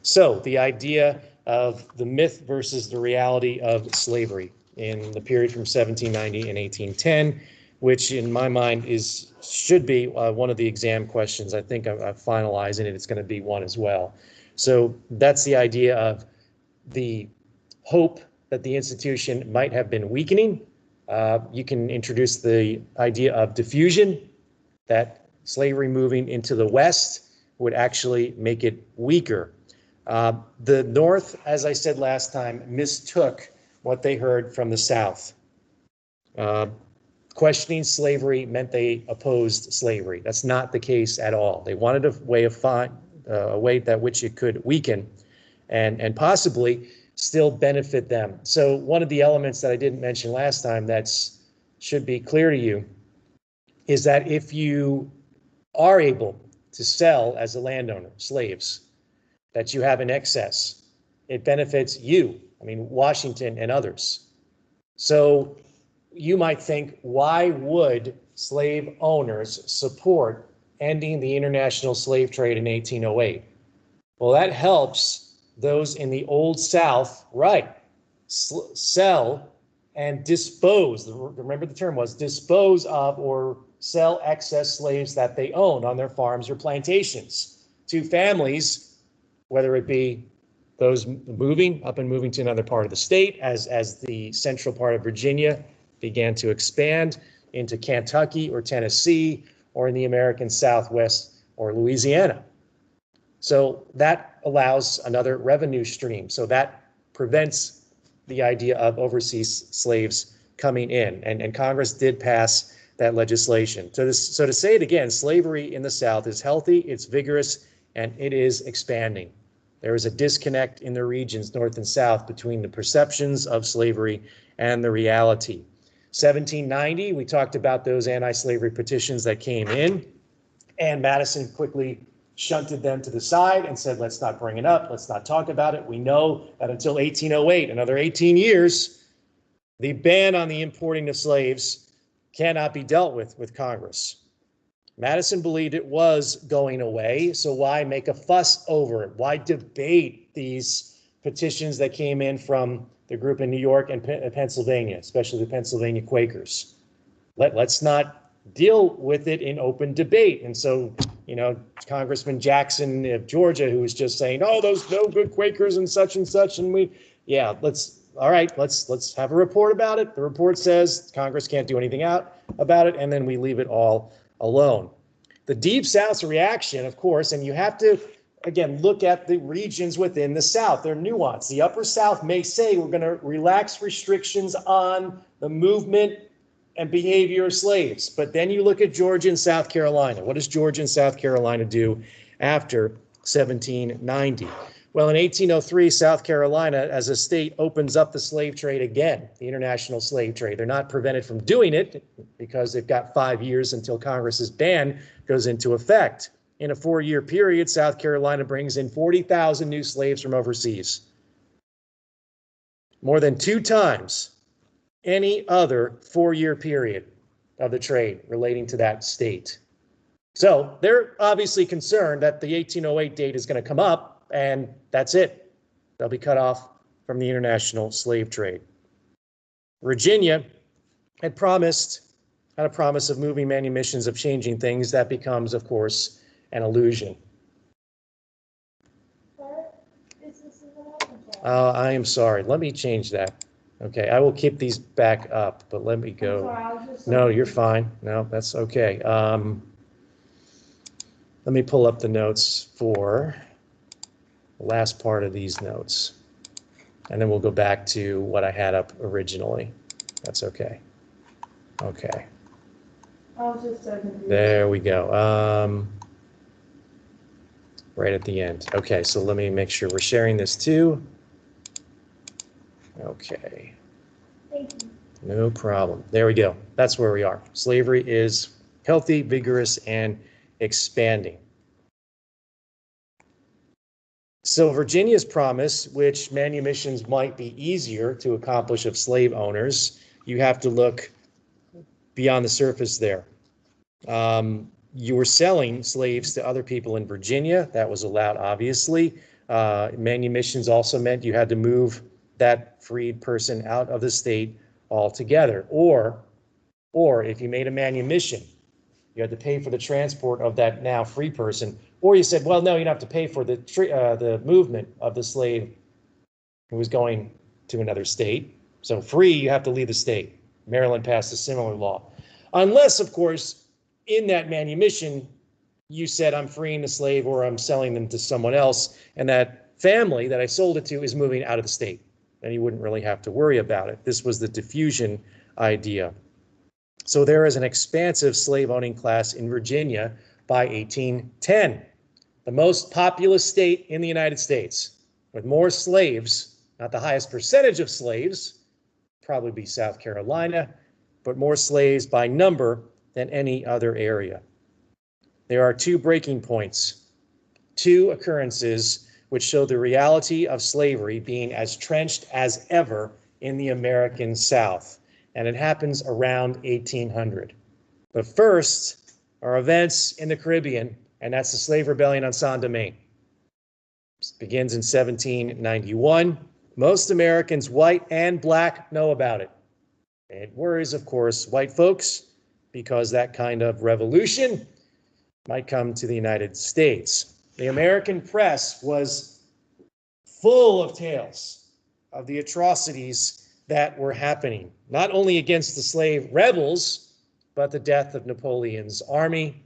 So the idea of the myth versus the reality of slavery in the period from 1790 and 1810, which in my mind should be one of the exam questions. I think I'm finalizing it. It's going to be one as well. So that's the idea of the hope that the institution might have been weakening. You can introduce the idea of diffusion, that slavery moving into the West would actually make it weaker. The North, as I said last time, mistook what they heard from the South. Questioning slavery meant they opposed slavery. That's not the case at all. They wanted a way that which it could weaken and possibly still benefit them. So one of the elements that I didn't mention last time that should be clear to you is that if you are able to sell as a landowner slaves that you have in excess, it benefits you, Washington and others. So you might think, why would slave owners support ending the international slave trade in 1808? Well, that helps those in the Old South, right, sell and dispose, remember the term was dispose of or sell excess slaves that they own on their farms or plantations to families, whether it be those moving to another part of the state as the central part of Virginia began to expand into Kentucky or Tennessee or in the American Southwest or Louisiana. So that allows another revenue stream. So that prevents the idea of overseas slaves coming in. And Congress did pass that legislation. So to say it again, slavery in the South is healthy, it's vigorous, and it is expanding. There is a disconnect in the regions, North and South, between the perceptions of slavery and the reality. 1790, we talked about those anti-slavery petitions that came in, and Madison quickly shunted them to the side and said, let's not bring it up, let's not talk about it. We know that until 1808, another 18 years, the ban on the importing of slaves cannot be dealt with Congress. Madison believed it was going away, so why make a fuss over it? Why debate these petitions that came in from the group in New York and Pennsylvania, especially the Pennsylvania Quakers? Let's not deal with it in open debate. And so, Congressman Jackson of Georgia, who was just saying, oh, those no good Quakers and such, and let's have a report about it. The report says Congress can't do anything about it, and then we leave it all alone. The Deep South's reaction, of course, and you have to, again, look at the regions within the South. They're nuanced. The Upper South may say we're going to relax restrictions on the movement and behavior of slaves. But then you look at Georgia and South Carolina. What does Georgia and South Carolina do after 1790? Well, in 1803, South Carolina, as a state, opens up the slave trade again, the international slave trade. They're not prevented from doing it because they've got 5 years until Congress's ban goes into effect. In a 4-year period, South Carolina brings in 40,000 new slaves from overseas. More than 2 times any other 4-year period of the trade relating to that state. So they're obviously concerned that the 1808 date is going to come up and that's it. They'll be cut off from the international slave trade. Virginia had a promise of moving manumissions, of changing things. That becomes, of course, an illusion. I am sorry. Let me change that. Okay, I will keep these back up, but let me go. No, you're fine. No, that's okay. Let me pull up the notes for the last part of these notes, and then we'll go back to what I had up originally. That's okay. Okay. There we go. Right at the end. Okay, so let me make sure we're sharing this too. Okay. Thank you. No problem. There we go. That's where we are. Slavery is healthy, vigorous, and expanding. So Virginia's promise, which manumissions might be easier to accomplish of slave owners, you have to look beyond the surface there. You were selling slaves to other people in Virginia. That was allowed, obviously. Manumissions also meant you had to move that freed person out of the state altogether. Or if you made a manumission, you had to pay for the transport of that now free person. Or you said, well, no, you don't have to pay for the movement of the slave who was going to another state. So free, you have to leave the state. Maryland passed a similar law. Unless, of course, in that manumission, you said, I'm freeing the slave or I'm selling them to someone else, and that family that I sold it to is moving out of the state, and you wouldn't really have to worry about it. This was the diffusion idea. So there is an expansive slave-owning class in Virginia by 1810, the most populous state in the United States, with more slaves, not the highest percentage of slaves, probably be South Carolina, but more slaves by number than any other area. There are two breaking points, two occurrences which show the reality of slavery being as trenched as ever in the American South, and it happens around 1800. But first are events in the Caribbean, and that's the slave rebellion on Saint-Domingue. It begins in 1791. Most Americans, white and black, know about it. It worries, of course, white folks, because that kind of revolution might come to the United States. The American press was full of tales of the atrocities that were happening, not only against the slave rebels, but the death of Napoleon's army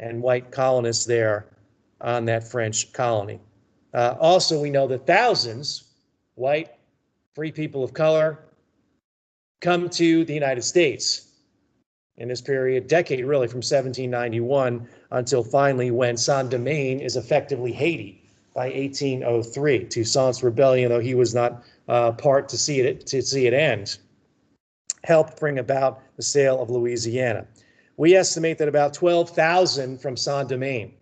and white colonists there on that French colony. Also, we know that thousands, white, free people of color, come to the United States in this period, decade really, from 1791 until finally when Saint-Domingue is effectively Haiti by 1803. Toussaint's rebellion, though he was not part to see it end, helped bring about the sale of Louisiana. We estimate that about 12,000 from Saint-Domingue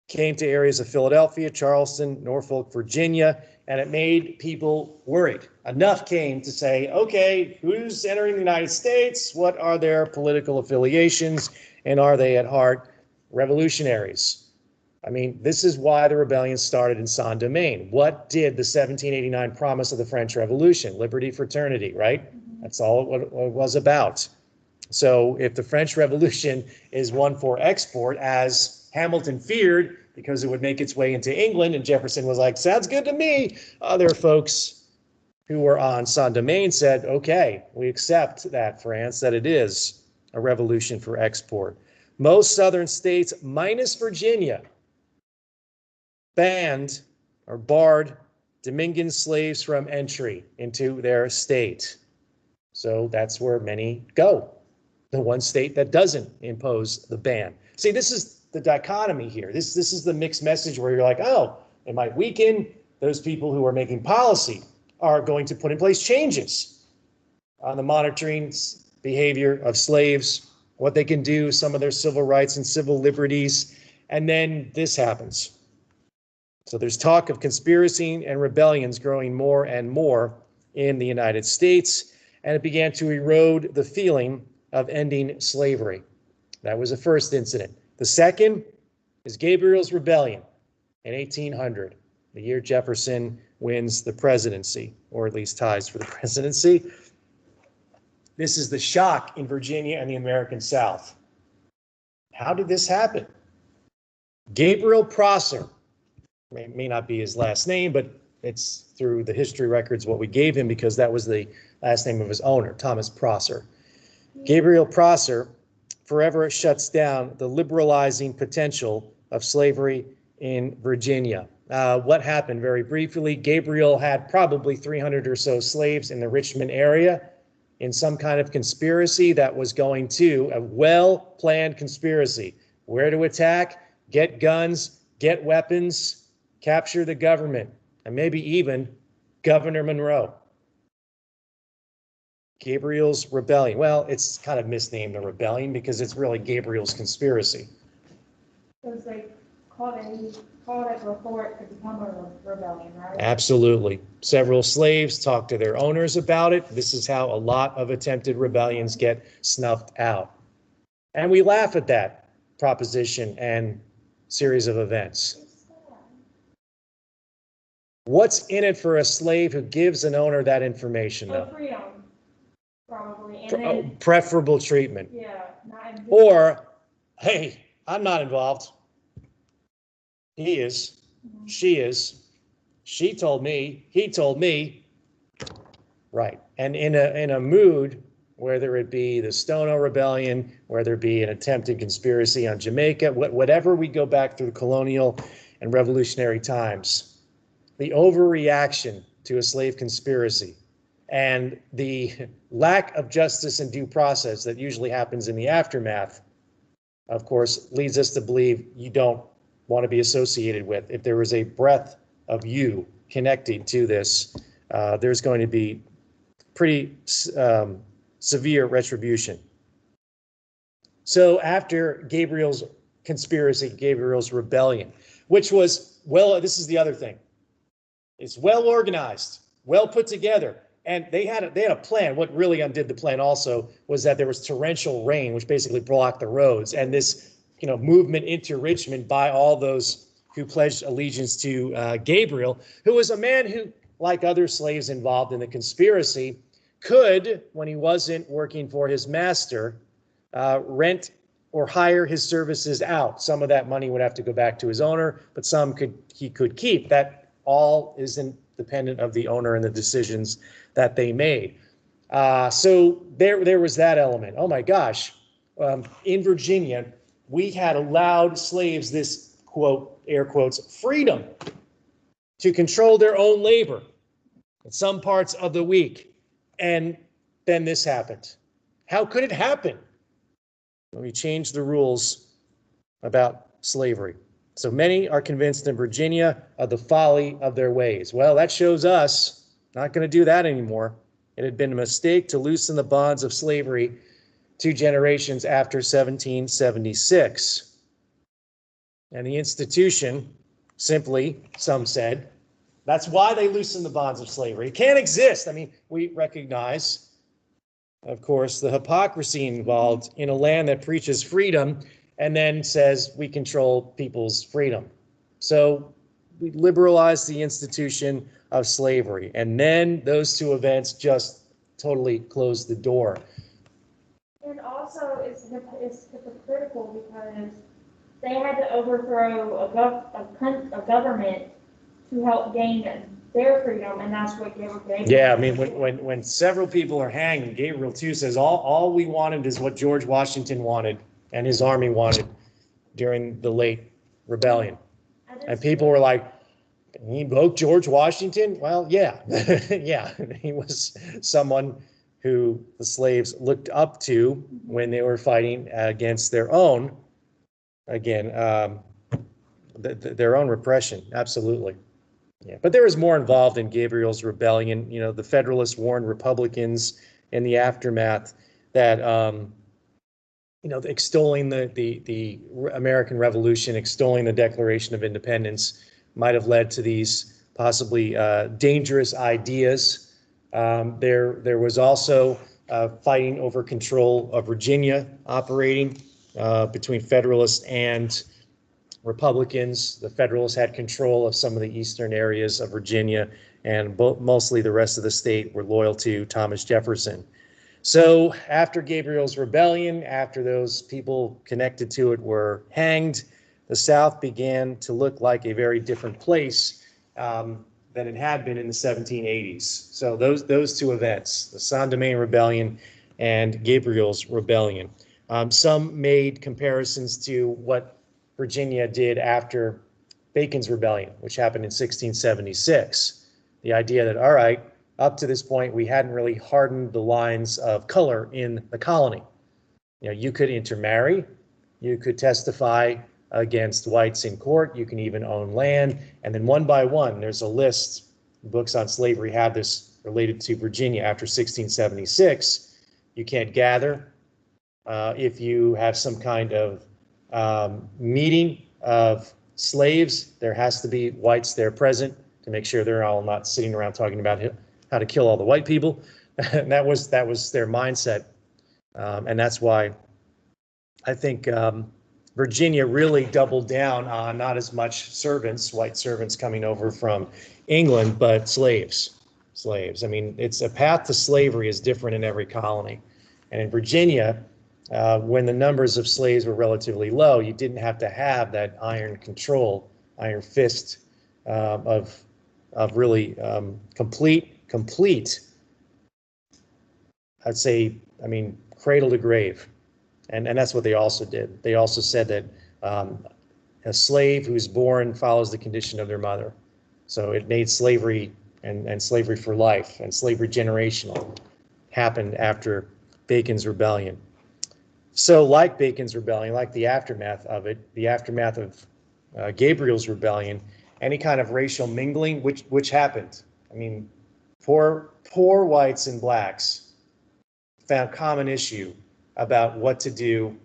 came to areas of Philadelphia, Charleston, Norfolk, Virginia, and it made people worried. Enough came to say, okay, who's entering the United States? What are their political affiliations? And are they at heart revolutionaries? I mean, this is why the rebellion started in Saint-Domingue. What did the 1789 promise of the French Revolution? Liberty, fraternity, right? That's all it was about. So if the French Revolution is one for export, as Hamilton feared, because it would make its way into England, and Jefferson was like, sounds good to me. Other folks who were on Saint-Domingue said, okay, we accept that, France, that it is a revolution for export. Most southern states, minus Virginia, banned or barred Dominican slaves from entry into their state. So that's where many go, the one state that doesn't impose the ban. See, this is the dichotomy here. This is the mixed message where you're like, oh, it might weaken. Those people who are making policy are going to put in place changes on the monitoring behavior of slaves, what they can do, some of their civil rights and civil liberties, and then this happens. So there's talk of conspiracy and rebellions growing more and more in the United States, and it began to erode the feeling of ending slavery. That was the first incident. The second is Gabriel's Rebellion in 1800, the year Jefferson wins the presidency, or at least ties for the presidency. This is the shock in Virginia and the American South. How did this happen? Gabriel Prosser, may not be his last name, but it's through the history records what we gave him because that was the last name of his owner, Thomas Prosser. Gabriel Prosser forever shuts down the liberalizing potential of slavery in Virginia. What happened very briefly? Gabriel had probably 300 or so slaves in the Richmond area in some kind of conspiracy that was going to, a well-planned conspiracy. Where to attack, get guns, get weapons, capture the government, and maybe even Governor Monroe. Gabriel's Rebellion. Well, it's kind of misnamed a rebellion because it's really Gabriel's conspiracy. So it's like called it before it could become a rebellion, right? Absolutely. Several slaves talked to their owners about it. This is how a lot of attempted rebellions get snuffed out. And we laugh at that proposition and series of events. What's in it for a slave who gives an owner that information, Oh, though? freedom, probably, and then, Preferable treatment. yeah, not in. Or, hey, I'm not involved. He is. She is. She told me. He told me. Right. And in a mood, whether it be the Stono Rebellion, whether it be an attempted conspiracy on Jamaica, whatever we go back through colonial and revolutionary times, the overreaction to a slave conspiracy and the lack of justice and due process that usually happens in the aftermath, of course, leads us to believe you don't want to be associated with. If there was a breath of you connected to this, there's going to be pretty severe retribution. So after Gabriel's conspiracy, Gabriel's rebellion, which was, well, this is the other thing. It's well organized, well put together. And they had a plan. What really undid the plan also was that there was torrential rain, which basically blocked the roads. And this, movement into Richmond by all those who pledged allegiance to Gabriel, who was a man who, like other slaves involved in the conspiracy, could, when he wasn't working for his master, rent or hire his services out. Some of that money would have to go back to his owner, but some he could keep. That all is independent of the owner and the decisions that they made. So there was that element. Oh my gosh. In Virginia, we had allowed slaves this, quote, air quotes, freedom to control their own labor in some parts of the week. And then this happened. How could it happen? Well, we changed the rules about slavery. So many are convinced in Virginia of the folly of their ways. Well, that shows us not going to do that anymore. It had been a mistake to loosen the bonds of slavery 2 generations after 1776. And the institution simply, some said, that's why they loosened the bonds of slavery. It can't exist. I mean, we recognize, of course, the hypocrisy involved in a land that preaches freedom and then says we control people's freedom. So we liberalized the institution of slavery. And then those 2 events just totally closed the door. And also, it's hypocritical because they had to overthrow a government to help gain their freedom, and that's what Gabriel. Yeah, I mean, when several people are hanged, Gabriel too says all we wanted is what George Washington wanted and his army wanted during the late rebellion. And people were like, he invoked George Washington? Well, yeah, yeah, he was someone who the slaves looked up to when they were fighting against their own, again, their own repression, absolutely. Yeah, but there was more involved in Gabriel's rebellion. The Federalists warned Republicans in the aftermath that, extolling the American Revolution, extolling the Declaration of Independence might have led to these possibly dangerous ideas. There was also fighting over control of Virginia operating between Federalists and Republicans. The Federalists had control of some of the eastern areas of Virginia, and mostly the rest of the state were loyal to Thomas Jefferson. So after Gabriel's rebellion, after those people connected to it were hanged, the South began to look like a very different place than it had been in the 1780s. So those 2 events, the Saint-Domingue Rebellion and Gabriel's Rebellion. Some made comparisons to what Virginia did after Bacon's Rebellion, which happened in 1676. The idea that, all right, up to this point, we hadn't really hardened the lines of color in the colony. You could intermarry, you could testify against whites in court, you can even own land, and then one by one, there's a list, books on slavery have this related to Virginia after 1676. You can't gather. If you have some kind of meeting of slaves, there has to be whites there present to make sure they're all not sitting around talking about how to kill all the white people. that was their mindset, and that's why I think Virginia really doubled down on not as much servants, white servants coming over from England, but slaves. I mean, it's a path to slavery is different in every colony. And in Virginia, when the numbers of slaves were relatively low, you didn't have to have that iron control, iron fist of really complete, I'd say, I mean, cradle to grave. And that's what they also did. They also said that a slave who's born follows the condition of their mother. So it made slavery and slavery for life and slavery generational happened after Bacon's Rebellion. So like Bacon's Rebellion, like the aftermath of it, the aftermath of Gabriel's Rebellion, any kind of racial mingling, which happened. I mean, poor whites and blacks found common issue about what to do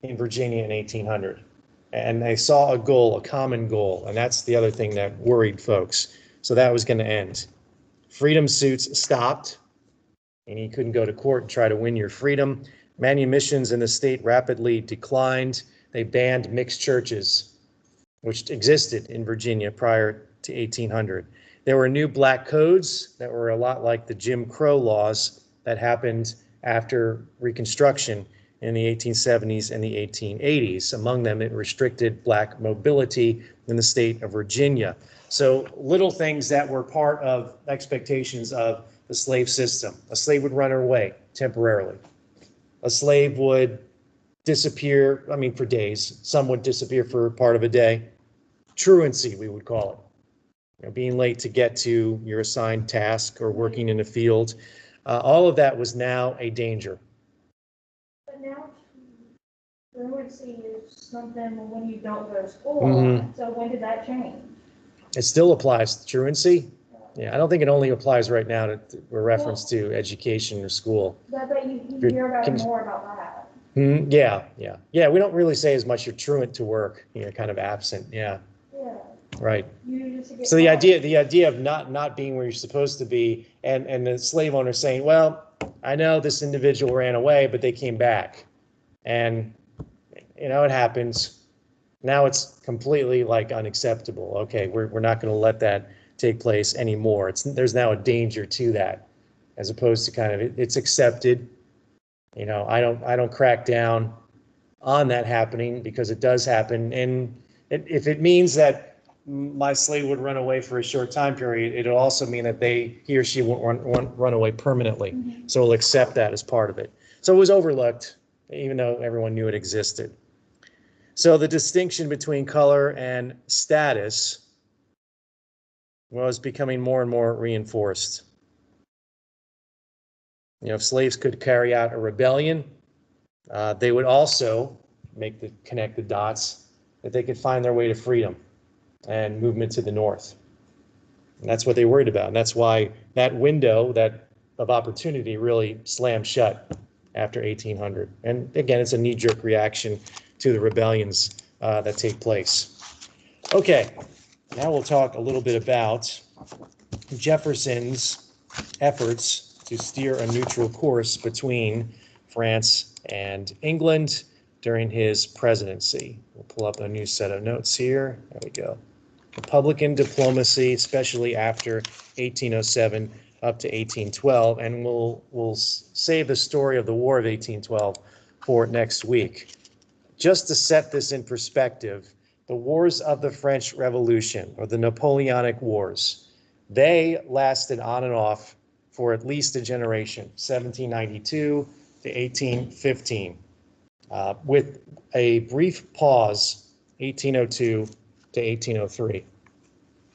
in Virginia in 1800. And they saw a common goal, and that's the other thing that worried folks. So that was going to end. Freedom suits stopped, and you couldn't go to court and try to win your freedom. Manumissions in the state rapidly declined. They banned mixed churches, which existed in Virginia prior to 1800. There were new black codes that were a lot like the Jim Crow laws that happened after Reconstruction in the 1870s and the 1880s. Among them, it restricted black mobility in the state of Virginia. So little things that were part of expectations of the slave system. A slave would run away temporarily. A slave would disappear, I mean, for days. Some would disappear for part of a day. Truancy, we would call it. You know, being late to get to your assigned task or working in a field. All of that was now a danger. But now truancy is something when you don't go to school. Mhm. So when did that change? It still applies to truancy. Yeah, I don't think it only applies right now to reference to education or school. I bet you hear more about that. Yeah. We don't really say as much you're truant to work, you know, kind of absent. Yeah. Yeah. Right. You just get So the idea of not being where you're supposed to be, and the slave owner saying, well, I know this individual ran away, but they came back, and you know it happens. Now it's completely like unacceptable. Okay, we're not going to let that take place anymore. There's now a danger to that, as opposed to kind of it's accepted. You know, I don't crack down on that happening because it does happen, and if it means that my slave would run away for a short time period, it'll also mean that he or she won't run away permanently. Mm-hmm. So we'll accept that as part of it. So it was overlooked, even though everyone knew it existed. So the distinction between color and status was becoming more and more reinforced. You know, if slaves could carry out a rebellion, they would also connect the dots that they could find their way to freedom and movement to the north. And that's what they worried about. And that's why that window of opportunity really slammed shut after 1800. And again, it's a knee-jerk reaction to the rebellions that take place. Okay, now we'll talk a little bit about Jefferson's efforts to steer a neutral course between France and England during his presidency. We'll pull up a new set of notes here. There we go. Republican diplomacy, especially after 1807 up to 1812, and we'll save the story of the War of 1812 for next week. Just to set this in perspective, the wars of the French Revolution, or the Napoleonic Wars, they lasted on and off for at least a generation, 1792 to 1815, with a brief pause, 1802 to 1803,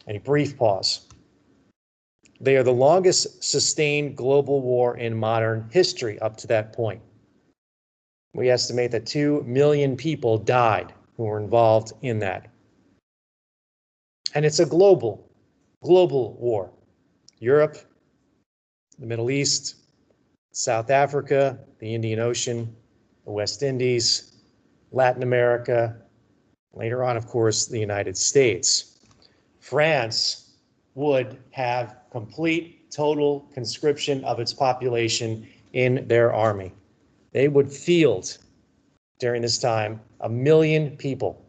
a brief pause. They are the longest sustained global war in modern history up to that point. We estimate that 2 million people died who were involved in that. And it's a global war. Europe, the Middle East, South Africa, the Indian Ocean, the West Indies, Latin America, later on, of course, the United States. France would have complete, total conscription of its population in their army. They would field, during this time, 1 million people,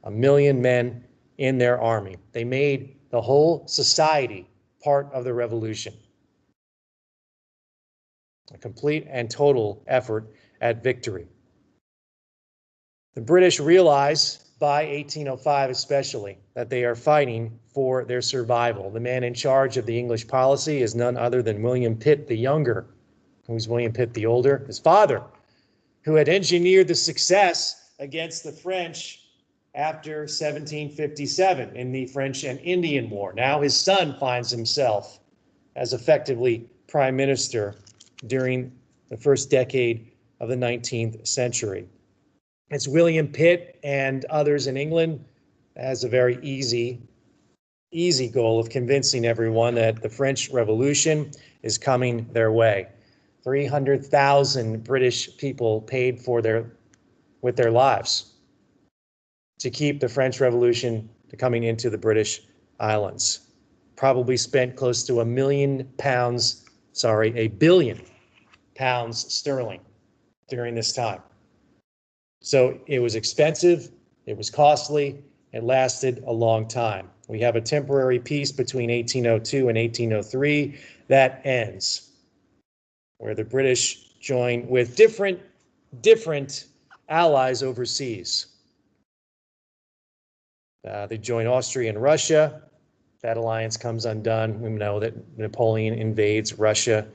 1 million men in their army. They made the whole society part of the revolution. A complete and total effort at victory. The British realize, by 1805 especially, that they are fighting for their survival. The man in charge of the English policy is none other than William Pitt the Younger. Who's William Pitt the Older? His father, who had engineered the success against the French after 1757 in the French and Indian War. Now his son finds himself as effectively prime minister during the first decade of the 19th century. It's William Pitt and others in England has a very easy goal of convincing everyone that the French Revolution is coming their way. 300,000 British people paid with their lives to keep the French Revolution coming into the British Islands. Probably spent close to £1 billion pounds sterling during this time. So it was expensive, it was costly, it lasted a long time. We have a temporary peace between 1802 and 1803 that ends, where the British join with different allies overseas. They join Austria and Russia. That alliance comes undone. We know that Napoleon invades Russia.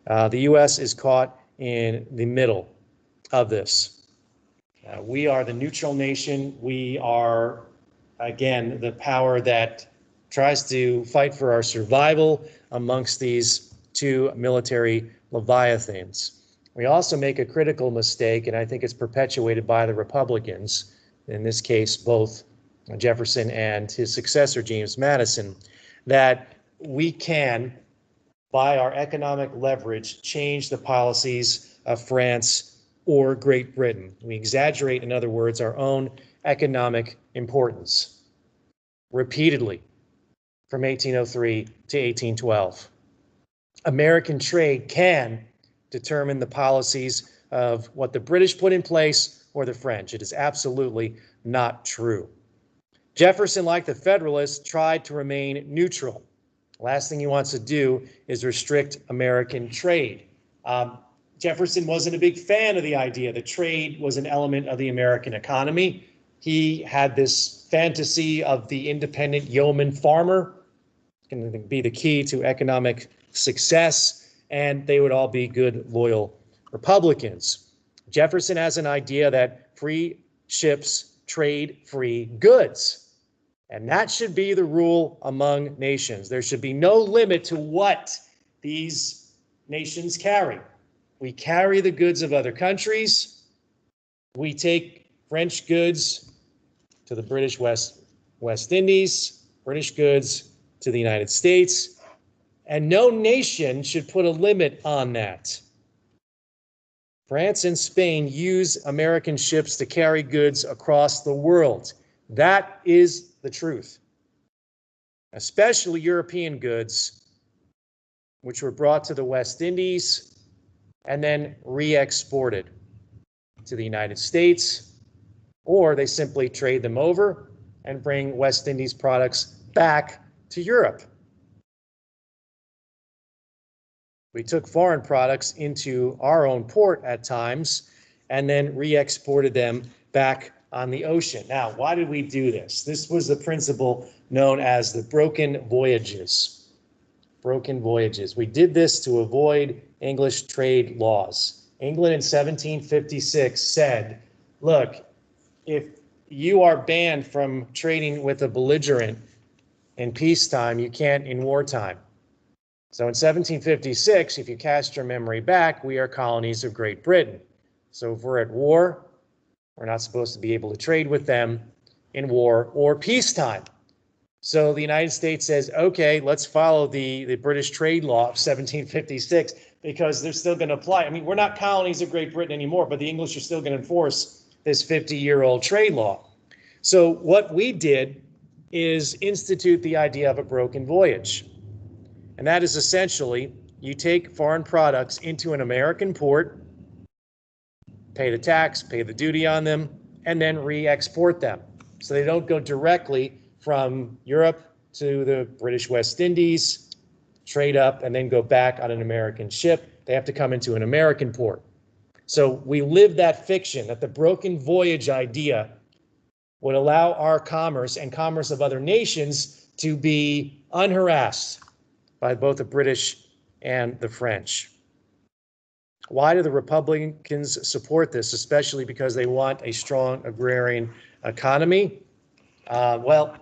The U.S. is caught in the middle of this. We are the neutral nation. We are, again, the power that tries to fight for our survival amongst these two military leviathans. We also make a critical mistake, and I think it's perpetuated by the Republicans, in this case, both Jefferson and his successor, James Madison, that we can, by our economic leverage, change the policies of France or Great Britain. We exaggerate, in other words, our own economic importance repeatedly from 1803 to 1812. American trade can determine the policies of what the British put in place or the French. It is absolutely not true. Jefferson, like the Federalists, tried to remain neutral. Last thing he wants to do is restrict American trade. Jefferson wasn't a big fan of the idea that trade was an element of the American economy. He had this fantasy of the independent yeoman farmer, going to be the key to economic success, and they would all be good, loyal Republicans. Jefferson has an idea that free ships trade free goods. And that should be the rule among nations. There should be no limit to what these nations carry. We carry the goods of other countries. We take French goods to the British West Indies, British goods to the United States, and no nation should put a limit on that. France and Spain use American ships to carry goods across the world. That is the truth. Especially European goods, which were brought to the West Indies and then re-exported to the United States, or they simply trade them over and bring West Indies products back to Europe. We took foreign products into our own port at times and then re-exported them back on the ocean. Now, why did we do this? This was the principle known as the broken voyages. Broken voyages. We did this to avoid English trade laws. England in 1756 said, look, if you are banned from trading with a belligerent in peacetime, you can't in wartime. So in 1756, if you cast your memory back, we are colonies of Great Britain. So if we're at war, we're not supposed to be able to trade with them in war or peacetime. So the United States says, okay, let's follow the British trade law of 1756 because they're still going to apply. I mean, we're not colonies of Great Britain anymore, but the English are still going to enforce this 50-year-old trade law. So what we did is institute the idea of a broken voyage. And that is essentially you take foreign products into an American port, pay the tax, pay the duty on them, and then re-export them. So they don't go directly from Europe to the British West Indies, trade up, and then go back on an American ship. They have to come into an American port. So we live that fiction that the broken voyage idea would allow our commerce and commerce of other nations to be unharassed by both the British and the French. Why do the Republicans support this, especially because they want a strong agrarian economy? Well,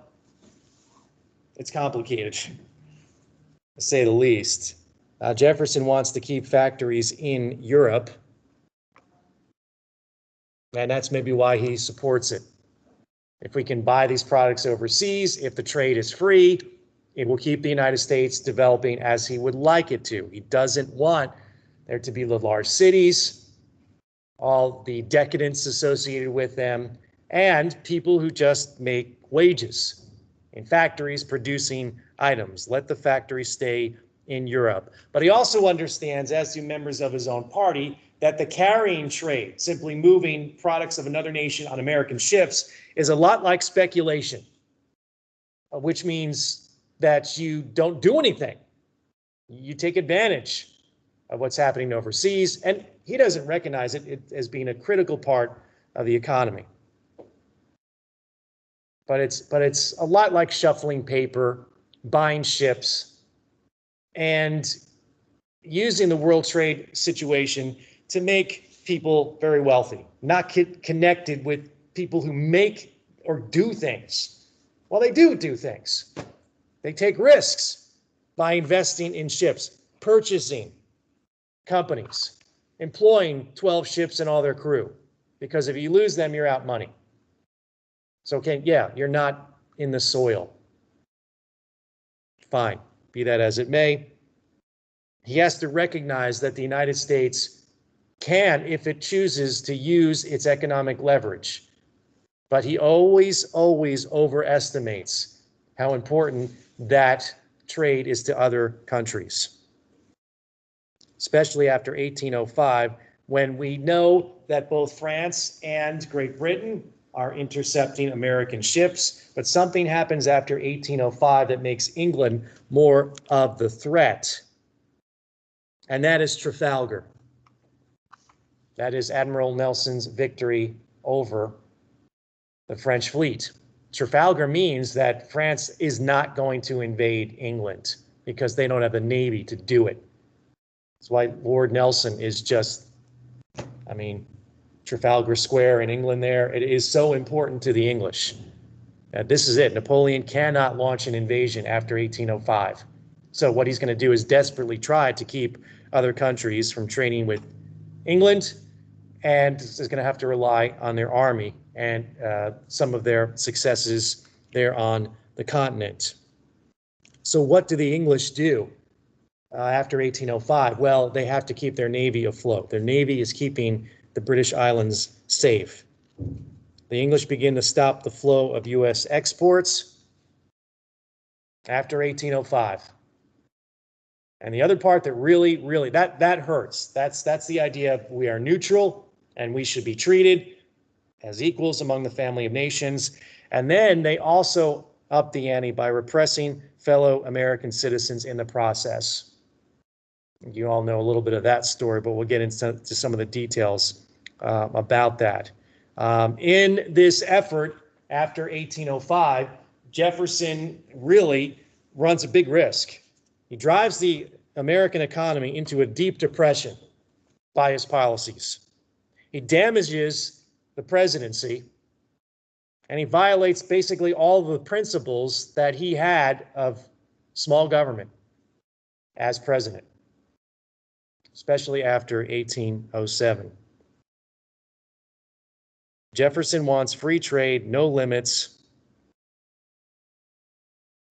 it's complicated, to say the least. Jefferson wants to keep factories in Europe, and that's maybe why he supports it. If we can buy these products overseas, if the trade is free, it will keep the United States developing as he would like it to. He doesn't want there to be the large cities, all the decadence associated with them, and people who just make wages in factories producing items. Let the factories stay in Europe. But he also understands, as do members of his own party, that the carrying trade, simply moving products of another nation on American ships, is a lot like speculation, which means that you don't do anything. You take advantage of what's happening overseas, and he doesn't recognize it as being a critical part of the economy. But it's a lot like shuffling paper, buying ships, and using the world trade situation to make people very wealthy, not connected with people who make or do things. Well, they do things. They take risks by investing in ships, purchasing companies, employing 12 ships and all their crew, because if you lose them, you're out money. So, okay, yeah, you're not in the soil. Fine, be that as it may. He has to recognize that the United States can, if it chooses, to use its economic leverage. But he always overestimates how important that trade is to other countries, especially after 1805, when we know that both France and Great Britain are intercepting American ships, but something happens after 1805 that makes England more of the threat, and that is Trafalgar. That is Admiral Nelson's victory over the French fleet. Trafalgar means that France is not going to invade England because they don't have the Navy to do it. That's why Lord Nelson is just, Trafalgar Square in England there, it is so important to the English. This is it. Napoleon cannot launch an invasion after 1805. So what he's going to do is desperately try to keep other countries from trading with England, and is going to have to rely on their army and some of their successes there on the continent. So what do the English do after 1805? Well, they have to keep their navy afloat. Their navy is keeping the British Islands safe. The English begin to stop the flow of U.S. exports after 1805. And the other part that really, that hurts. That's the idea of we are neutral and we should be treated as equals among the family of nations. And then they also up the ante by repressing fellow American citizens in the process. You all know a little bit of that story, but we'll get into some of the details about that. In this effort after 1805, Jefferson really runs a big risk. He drives the American economy into a deep depression by his policies. He damages the presidency, and he violates basically all of the principles that he had of small government as president, especially after 1807. Jefferson wants free trade, no limits,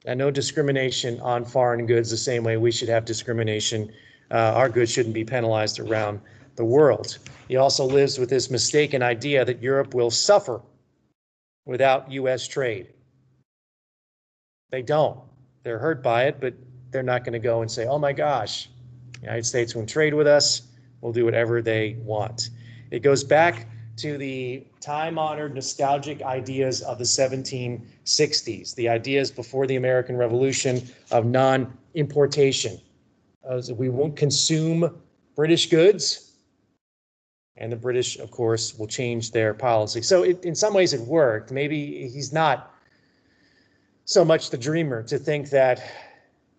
and no discrimination on foreign goods the same way we should have discrimination. Our goods shouldn't be penalized around the world. He also lives with this mistaken idea that Europe will suffer without U.S. trade. They don't. They're hurt by it, but they're not going to go and say, oh my gosh, the United States won't trade with us. We'll do whatever they want. It goes back to the time-honored nostalgic ideas of the 1760s, the ideas before the American Revolution of non-importation. We won't consume British goods, and the British, of course, will change their policy. So in some ways it worked. Maybe he's not so much the dreamer to think that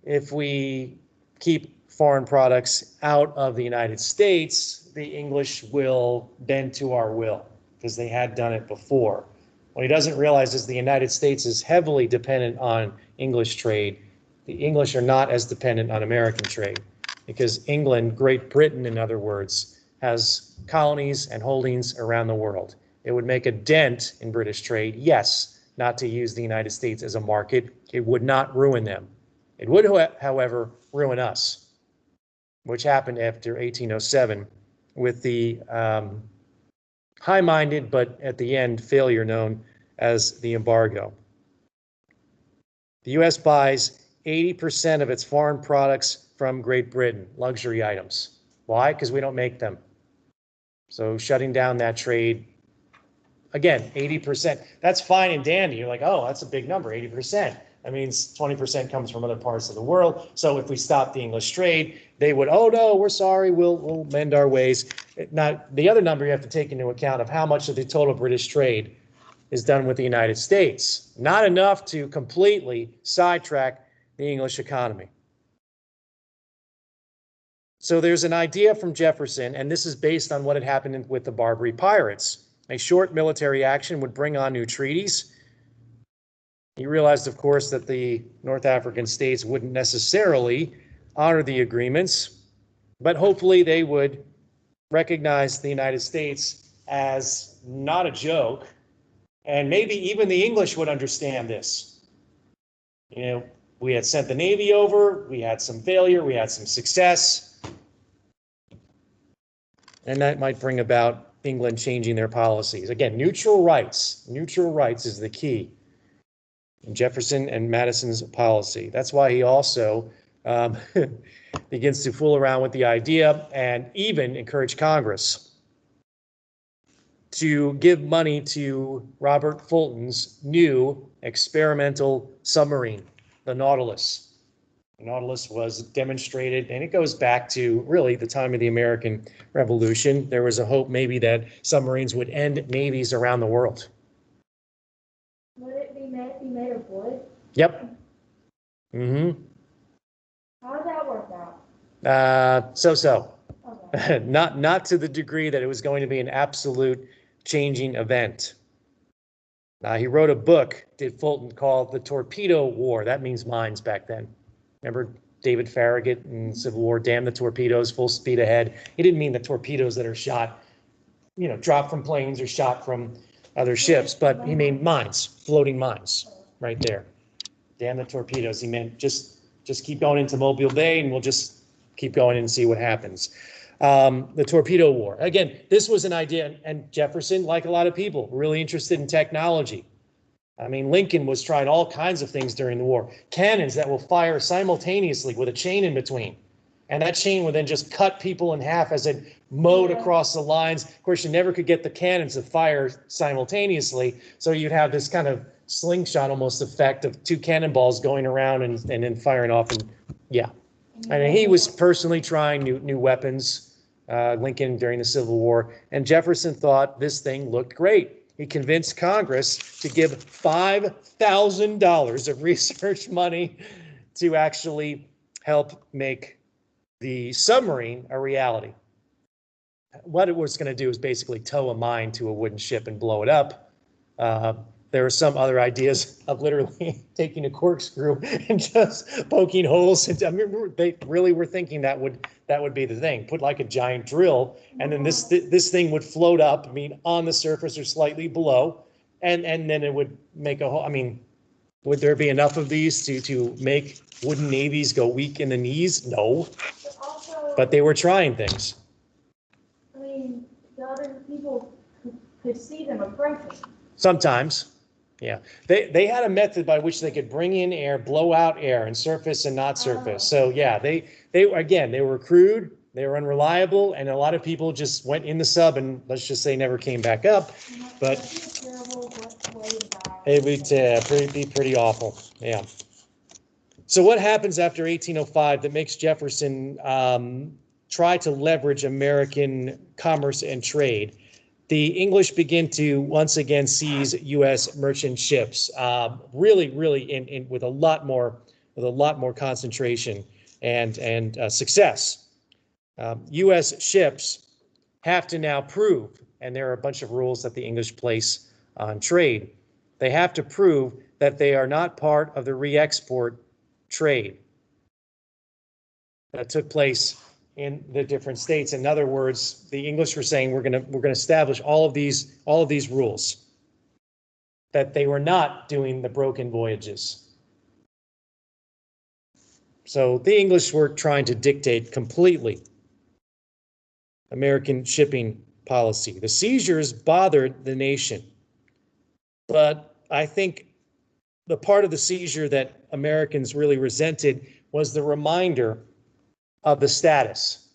if we keep foreign products out of the United States, the English will bend to our will, because they had done it before. What he doesn't realize is the United States is heavily dependent on English trade. The English are not as dependent on American trade, because England, Great Britain, in other words, has colonies and holdings around the world. It would make a dent in British trade, yes, not to use the United States as a market. It would not ruin them. It would, however, ruin us, which happened after 1807 with the high-minded but at the end failure known as the embargo. The U.S. buys 80% of its foreign products from Great Britain, luxury items. Why? Because we don't make them. So shutting down that trade, again, 80%, that's fine and dandy. You're like, oh, that's a big number, 80%. That means 20% comes from other parts of the world. So if we stop the English trade, they would, oh no, we're sorry, we'll mend our ways. Now, the other number you have to take into account of how much of the total British trade is done with the United States. Not enough to completely sidetrack the English economy. So there's an idea from Jefferson, and this is based on what had happened with the Barbary pirates. A short military action would bring on new treaties. He realized, of course, that the North African states wouldn't necessarily honor the agreements, but hopefully they would recognize the United States as not a joke, and maybe even the English would understand this. You know, we had sent the Navy over, we had some failure, we had some success, and that might bring about England changing their policies. Again, neutral rights is the key in Jefferson and Madison's policy. That's why he also begins to fool around with the idea and even encourage Congress to give money to Robert Fulton's new experimental submarine, the Nautilus. The Nautilus was demonstrated, and it goes back to really the time of the American Revolution. There was a hope maybe that submarines would end navies around the world. Would it be made of wood? Yep. Mm-hmm. How did that work out? So-so. Okay. Not to the degree that it was going to be an absolute changing event. He wrote a book, did Fulton, called The Torpedo War. That means mines back then. Remember David Farragut in Civil War, damn the torpedoes, full speed ahead. He didn't mean the torpedoes that are shot, you know, dropped from planes or shot from other ships, but he meant mines, floating mines, right there. Damn the torpedoes. He meant just keep going into Mobile Bay, and we'll just keep going and see what happens. The torpedo war. Again, this was an idea, and Jefferson, like a lot of people, really interested in technology. I mean, Lincoln was trying all kinds of things during the war. Cannons that will fire simultaneously with a chain in between. And that chain would then just cut people in half as it mowed across the lines. Of course, you never could get the cannons to fire simultaneously. So you'd have this kind of slingshot almost effect of two cannonballs going around and then firing off. And yeah, and he was personally trying new weapons, Lincoln during the Civil War. And Jefferson thought this thing looked great. He convinced Congress to give $5,000 of research money to actually help make the submarine a reality. What it was going to do is basically tow a mine to a wooden ship and blow it up. There were some other ideas of literally taking a corkscrew and just poking holes into. I mean, they really were thinking that would be the thing. Put like a giant drill, and then this thing would float up. I mean, on the surface or slightly below, and then it would make a hole. I mean, would there be enough of these to make wooden navies go weak in the knees? No. But they were trying things. I mean, the other people could see them approaching. Sometimes. Yeah, they had a method by which they could bring in air, blow out air, and surface and not surface. So yeah, they were crude, They were unreliable, and a lot of people just went in the sub and let's just say never came back up. But it would be pretty awful. Yeah. So what happens after 1805 that makes Jefferson try to leverage American commerce and trade? The English begin to once again seize U.S. merchant ships, really with a lot more concentration and success. U.S. ships have to now prove, and there are a bunch of rules that the English place on trade. They have to prove that they are not part of the re-export trade that took place in the different states. In other words, the English were saying we're going to establish all of these rules, that they were not doing the broken voyages. So the English were trying to dictate completely American shipping policy. The seizures bothered the nation, but I think the part of the seizure that Americans really resented was the reminder of the status.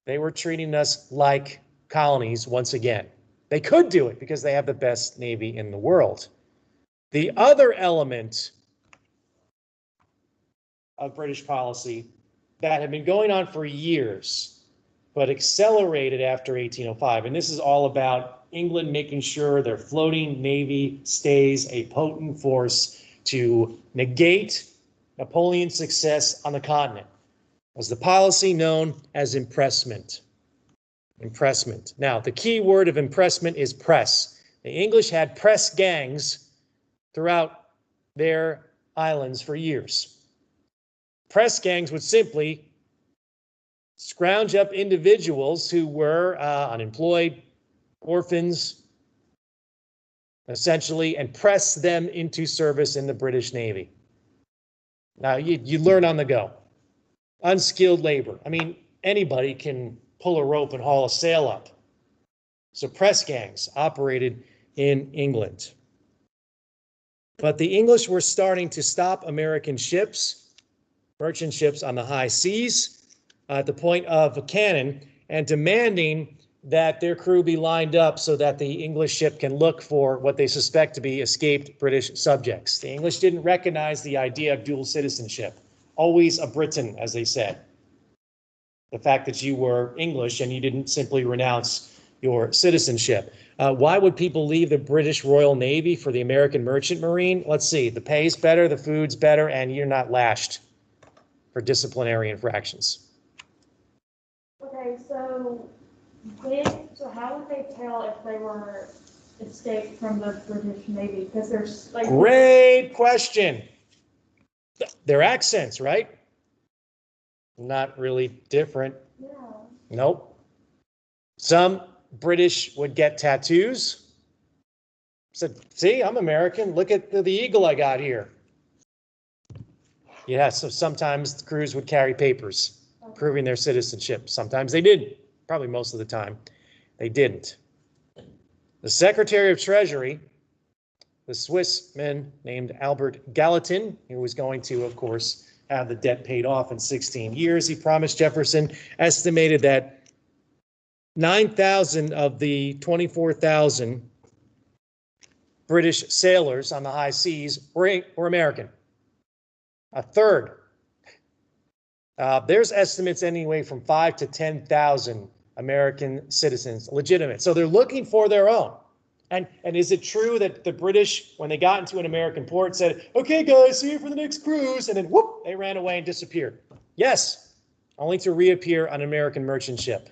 They were treating us like colonies once again. They could do it because they have the best Navy in the world. The other element of British policy that had been going on for years, but accelerated after 1805, and this is all about England making sure their floating navy stays a potent force to negate Napoleon's success on the continent, was the policy known as impressment. Impressment. Now, the key word of impressment is press. The English had press gangs throughout their islands for years. Press gangs would simply scrounge up individuals who were unemployed, orphans, essentially, and press them into service in the British Navy. Now, you learn on the go. Unskilled labor. I mean, anybody can pull a rope and haul a sail up. So press gangs operated in England. But the English were starting to stop American ships, merchant ships on the high seas, at the point of a cannon, and demanding that their crew be lined up so that the English ship can look for what they suspect to be escaped British subjects. The English didn't recognize the idea of dual citizenship. Always a Briton, as they said. The fact that you were English and you didn't simply renounce your citizenship. Why would people leave the British Royal Navy for the American Merchant Marine? Let's see, the pay's better, the food's better, and you're not lashed for disciplinary infractions. Okay, so how would they tell if they were escaped from the British Navy? Because there's like... Great question. Their accents, right? Not really different. Yeah. Nope. Some British would get tattoos. Said, see, I'm American. Look at the eagle I got here. Yeah, so sometimes the crews would carry papers proving their citizenship. Sometimes they didn't. Probably most of the time they didn't. The Secretary of Treasury, the Swiss man named Albert Gallatin, who was going to, of course, have the debt paid off in 16 years. He promised Jefferson, estimated that 9,000 of the 24,000 British sailors on the high seas were American. A third. There's estimates anyway from 5,000 to 10,000 American citizens, legitimate. So they're looking for their own. And is it true that the British, when they got into an American port, said, okay, guys, see you for the next cruise, and then whoop, they ran away and disappeared? Yes, only to reappear on an American merchant ship.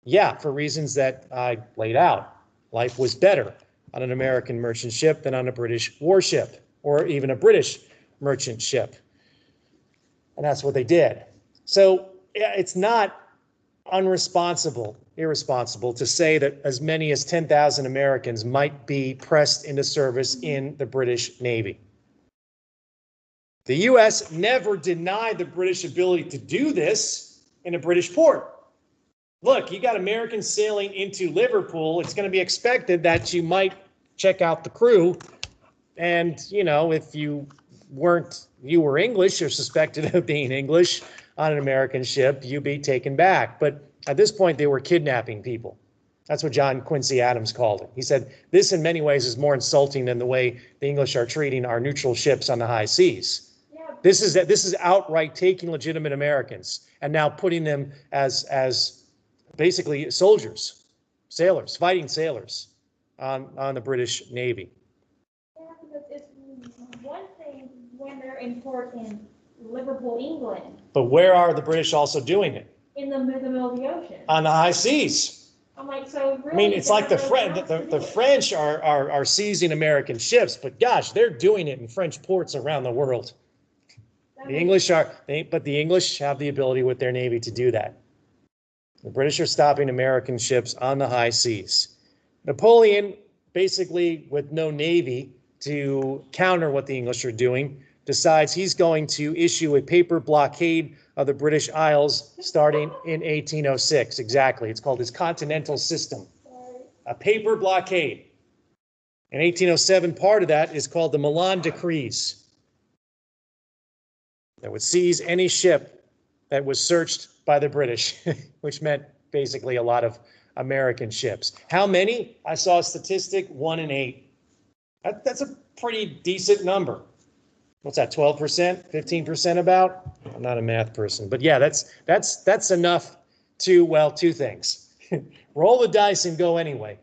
Yeah, for reasons that I laid out. Life was better on an American merchant ship than on a British warship or even a British merchant ship. And that's what they did. So it's not irresponsible to say that as many as 10,000 Americans might be pressed into service in the British Navy. The U.S. never denied the British ability to do this in a British port. Look, you got Americans sailing into Liverpool. It's going to be expected that you might check out the crew. And, you know, if you were English or suspected of being English, on an American ship, you be taken back. But at this point, they were kidnapping people. That's what John Quincy Adams called it. He said, this in many ways is more insulting than the way the English are treating our neutral ships on the high seas. Yeah, This is outright taking legitimate Americans and now putting them as basically soldiers, sailors, fighting sailors on the British Navy. yeah, because it's one thing when they're in port in Liverpool, England, But where are the British also doing it? in the middle of the ocean. On the high seas. I'm like, so really. I mean, it's like the they're French. not The French are seizing American ships, but gosh, they're doing it in French ports around the world. The English but the English have the ability with their navy to do that. The British are stopping American ships on the high seas. Napoleon, basically with no navy to counter what the English are doing, decides he's going to issue a paper blockade of the British Isles starting in 1806. Exactly. It's called his Continental System. A paper blockade. In 1807, part of that is called the Milan Decrees that would seize any ship that was searched by the British, which meant basically a lot of American ships. How many? I saw a statistic, 1 in 8. That's a pretty decent number. What's that, 12%, 15% about? I'm not a math person, but yeah, that's enough to, well, two things. Roll the dice and go anyway,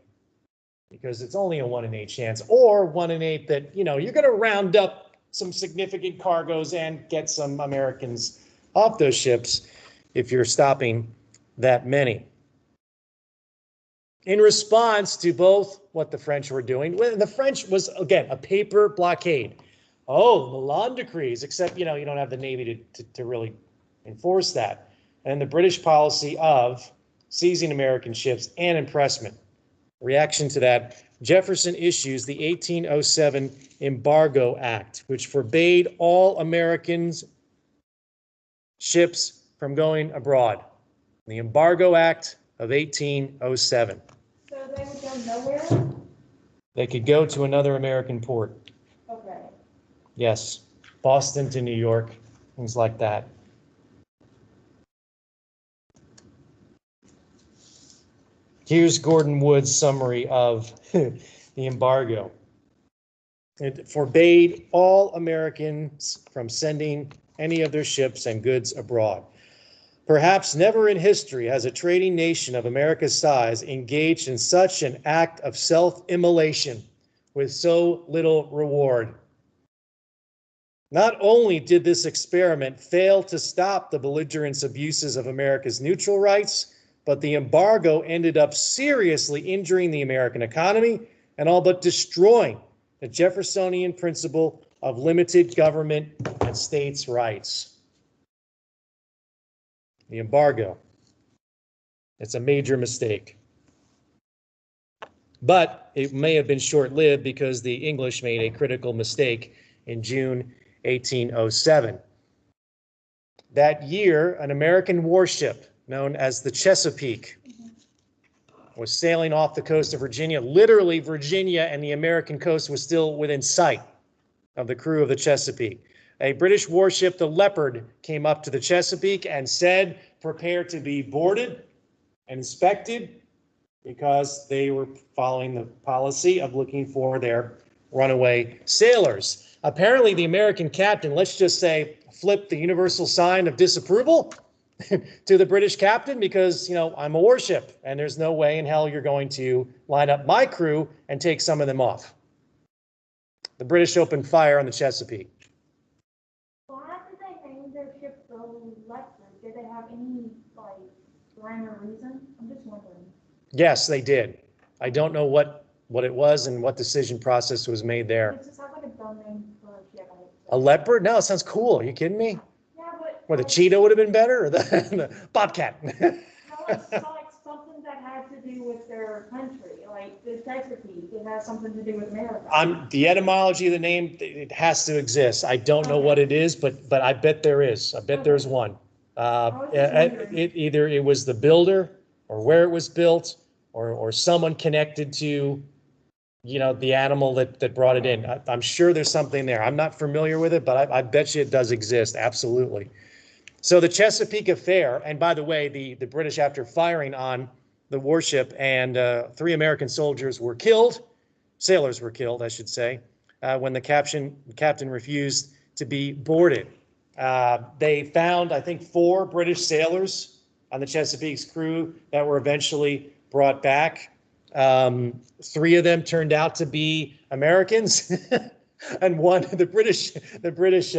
because it's only a 1 in 8 chance, or 1 in 8 that, you're going to round up some significant cargoes and get some Americans off those ships if you're stopping that many. In response to both what the French were doing, the French was, again, a paper blockade. Oh, Milan Decrees, except, you don't have the Navy to really enforce that. And the British policy of seizing American ships and impressment. Reaction to that, Jefferson issues the 1807 Embargo Act, which forbade all Americans' ships from going abroad. The Embargo Act of 1807. So they would go nowhere? They could go to another American port. Okay. Yes, Boston to New York, things like that. Here's Gordon Wood's summary of the embargo. It forbade all Americans from sending any of their ships and goods abroad. Perhaps never in history has a trading nation of America's size engaged in such an act of self-immolation with so little reward. Not only did this experiment fail to stop the belligerents' abuses of America's neutral rights, but the embargo ended up seriously injuring the American economy and all but destroying the Jeffersonian principle of limited government and states' rights. The embargo. It's a major mistake. But it may have been short-lived because the English made a critical mistake in June 1807. That year, an American warship known as the Chesapeake was sailing off the coast of Virginia. Literally, Virginia and the American coast was still within sight of the crew of the Chesapeake. A British warship, the Leopard, came up to the Chesapeake and said, prepare to be boarded and inspected, because they were following the policy of looking for their runaway sailors. Apparently, the American captain, let's just say, flipped the universal sign of disapproval to the British captain because, I'm a warship and there's no way in hell you're going to line up my crew and take some of them off. The British opened fire on the Chesapeake. Well, how did they name their ship the Leopard? Did they have any, rhyme or reason? I'm just wondering. Yes, they did. I don't know what it was and what decision process was made there. It just sounds like a dumb name for a ship. A leopard? No, it sounds cool. Are you kidding me? Yeah, but. Or the cheetah would have been better, or the bobcat? No, it's like something that had to do with their country, like the Chesapeake. It has something to do with America. The etymology of the name, it has to exist. I don't know what it is, but I bet there is. I bet there's one. Either it was the builder, or where it was built, or someone connected to, the animal that brought it in. I'm sure there's something there. I'm not familiar with it, but I bet you it does exist. Absolutely. So the Chesapeake affair, and by the way, the British, after firing on the warship, and 3 American soldiers were killed, sailors were killed, I should say, when the captain refused to be boarded. They found, I think, 4 British sailors on the Chesapeake's crew that were eventually brought back. 3 of them turned out to be Americans, and the British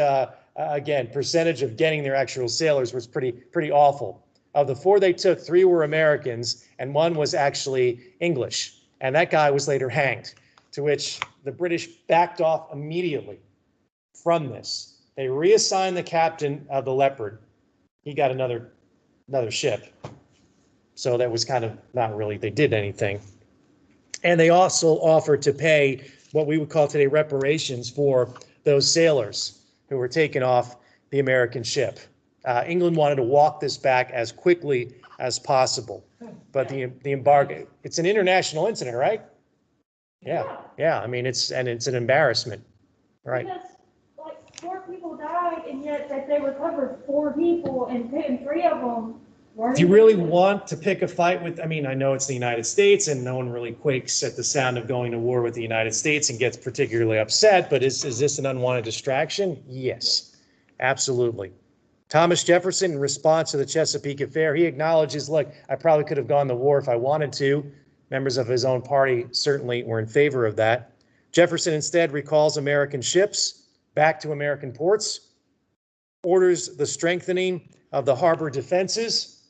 again, percentage of getting their actual sailors was pretty awful. Of the 4 they took, 3 were Americans, and 1 was actually English, and that guy was later hanged. To which the British backed off immediately from this. They reassigned the captain of the Leopard. He got another ship. So that was kind of not really, they did anything. And they also offered to pay what we would call today reparations for those sailors who were taken off the American ship. England wanted to walk this back as quickly as possible. But the embargo, it's an international incident, right? Yeah. I mean, it's an embarrassment, right? Because like 4 people died, and yet that they recovered 4 people, and 3 of them weren't. Do you really want to pick a fight with? I mean, I know it's the United States, and no one really quakes at the sound of going to war with the United States and gets particularly upset. But is this an unwanted distraction? Yes, absolutely. Thomas Jefferson, in response to the Chesapeake affair, he acknowledges, look, I probably could have gone to war if I wanted to. Members of his own party certainly were in favor of that. Jefferson instead recalls American ships back to American ports, orders the strengthening of the harbor defenses,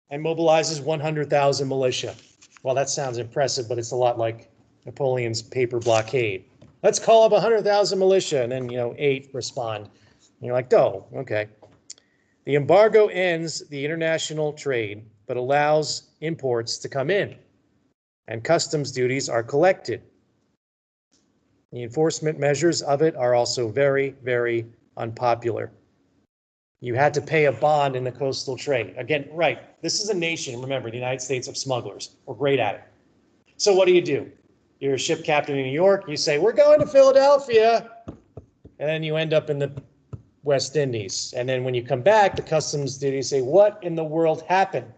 and mobilizes 100,000 militia. Well, that sounds impressive, but it's a lot like Napoleon's paper blockade. Let's call up 100,000 militia, and then 8 respond. And you're like, oh, okay. The embargo ends the international trade, but allows imports to come in, and customs duties are collected. The enforcement measures of it are also very, very unpopular. You had to pay a bond in the coastal trade. Again, right, this is a nation, remember, the United States of smugglers. We're great at it. So what do? You're a ship captain in New York, you say, we're going to Philadelphia, and then you end up in the West Indies. And then when you come back, the customs duties say, what in the world happened?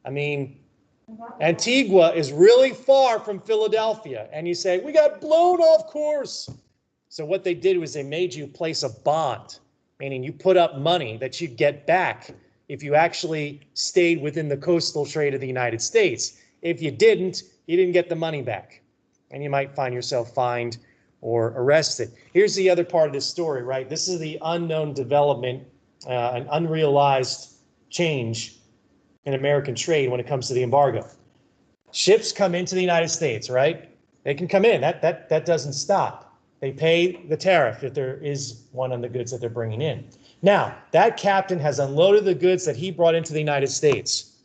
I mean, Antigua is really far from Philadelphia. And you say, we got blown off course. So what they did was they made you place a bond, meaning you put up money that you'd get back if you actually stayed within the coastal trade of the United States. If you didn't get the money back, and you might find yourself fined or arrested. Here's the other part of this story, right? This is the unknown development, an unrealized change in American trade when it comes to the embargo. Ships come into the United States, right? They can come in. That doesn't stop. They pay the tariff if there is one on the goods that they're bringing in. Now, that captain has unloaded the goods that he brought into the United States.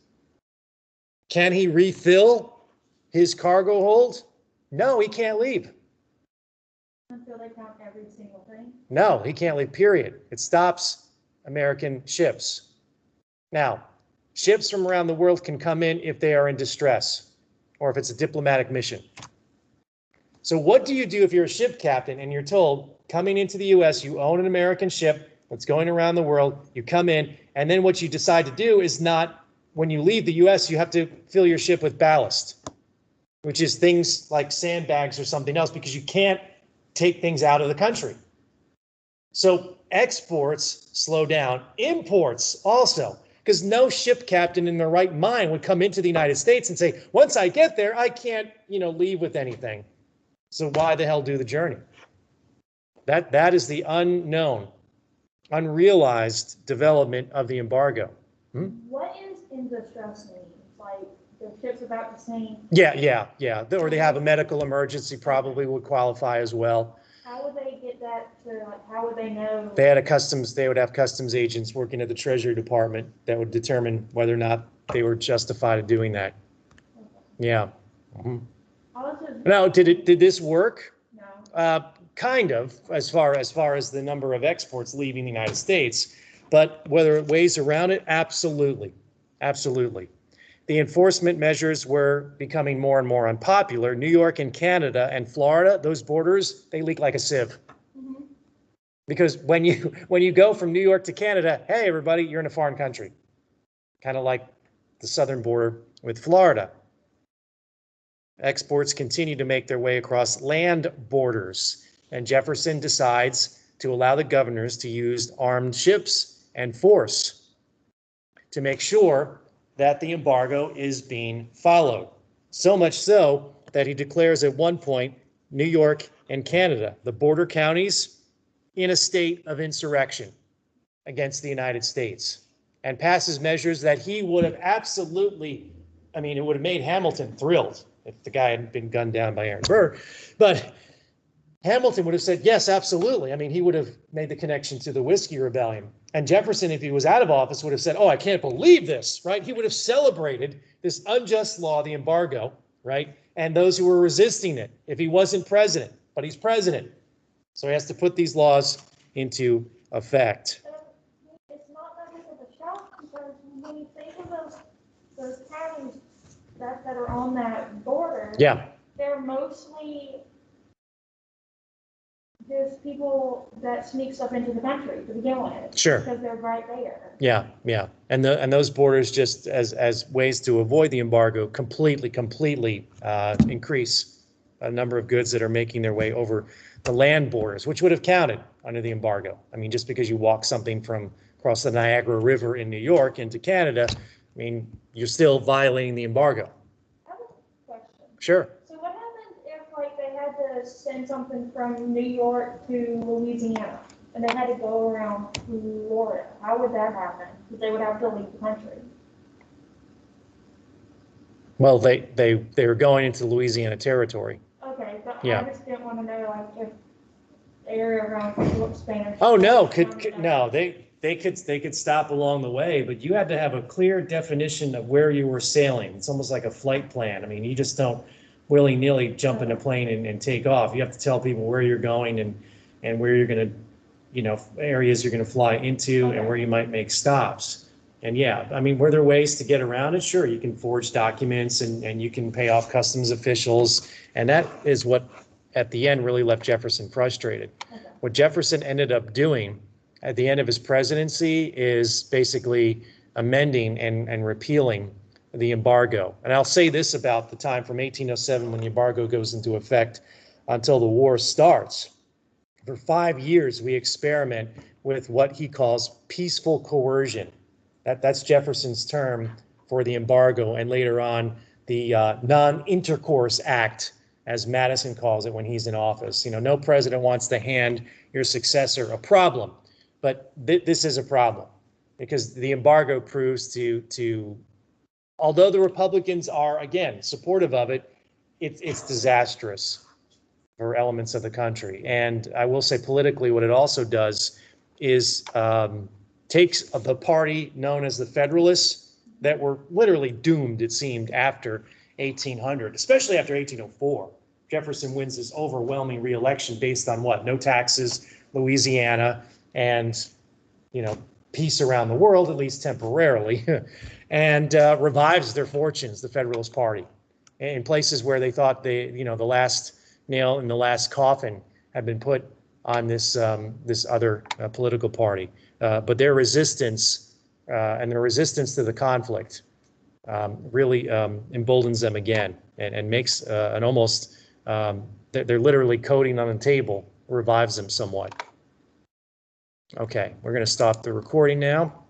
Can he refill his cargo hold? No, he can't leave. Until they count every single thing? No, he can't leave, period. It stops American ships. Now, ships from around the world can come in if they are in distress or if it's a diplomatic mission. So what do you do if you're a ship captain and you're told, coming into the U.S., you own an American ship that's going around the world, you come in, and then what you decide to do is not, when you leave the U.S., you have to fill your ship with ballast, which is things like sandbags or something else, because you can't take things out of the country. So exports slow down, imports also, because no ship captain in their right mind would come into the United States and say, once I get there, I can't, leave with anything. So why the hell do the journey? That is the unknown, unrealized development of the embargo. What is in distress mean? Like the ship's about to sink? Yeah. Or they have a medical emergency, probably would qualify as well. How would they get that to, how would they know? They would have customs agents working at the Treasury Department that would determine whether or not they were justified in doing that. Okay. Yeah. Also, Now, did this work? no. Kind of, as far as the number of exports leaving the United States, but whether it weighs around it, absolutely. The enforcement measures were becoming more and more unpopular. New York and Canada and Florida, those borders, they leak like a sieve. Because when you go from New York to Canada, hey, everybody, you're in a foreign country. Kind of like the southern border with Florida. Exports continue to make their way across land borders, and Jefferson decides to allow the governors to use armed ships and force to make sure that the embargo is being followed. So much so that he declares at one point New York and Canada, the border counties, in a state of insurrection against the United States, and passes measures that he would have absolutely, I mean, it would have made Hamilton thrilled if the guy hadn't been gunned down by Aaron Burr, but Hamilton would have said, yes, absolutely. I mean, he would have made the connection to the Whiskey Rebellion. And Jefferson, if he was out of office, would have said, oh, I can't believe this, right? He would have celebrated this unjust law, the embargo, right? And those who were resisting it if he wasn't president, but he's president. So he has to put these laws into effect. It's not that much of a shock because when you think of those counties that are on that border, Yeah, they're mostly just people that sneak stuff into the country to begin with. Sure. Because they're right there. yeah, yeah. And those borders, just as ways to avoid the embargo, completely increase a number of goods that are making their way over the land borders, which would have counted under the embargo. I mean, just because you walk something from across the Niagara River in New York into Canada, I mean, you're still violating the embargo. I have a question. Sure. So what happens if, like, they had to send something from New York to Louisiana, and they had to go around Florida? How would that happen? Because they would have to leave the country. Well, they were going into Louisiana territory. Okay, but Yeah. I just didn't want to know, like, if the area around Spanish. Oh, no, no, they could stop along the way, but you had to have a clear definition of where you were sailing. It's almost like a flight plan. I mean, you just don't willy-nilly jump in a plane and take off. You have to tell people where you're going and where you're going to, areas you're going to fly into and where you might make stops. And yeah, I mean, were there ways to get around it? Sure, you can forge documents and you can pay off customs officials. And that is what, at the end, really left Jefferson frustrated. Okay. What Jefferson ended up doing at the end of his presidency is basically amending and repealing the embargo. And I'll say this about the time from 1807 when the embargo goes into effect until the war starts. For 5 years, we experiment with what he calls peaceful coercion. That's Jefferson's term for the embargo, and later on the Non-Intercourse Act, as Madison calls it when he's in office. No president wants to hand your successor a problem, but this is a problem because the embargo proves to although the Republicans are, again, supportive of it, it's disastrous for elements of the country. And I will say politically, what it also does is takes the party known as the Federalists that were literally doomed, it seemed, after 1800, especially after 1804. Jefferson wins this overwhelming re-election based on what? No taxes, Louisiana, and, peace around the world, at least temporarily, and revives their fortunes, the Federalist Party, in places where they thought the last nail in the last coffin had been put on this other political party. But their resistance and their resistance to the conflict really emboldens them again and makes an almost, they're literally coding on the table, revives them somewhat. Okay, we're going to stop the recording now.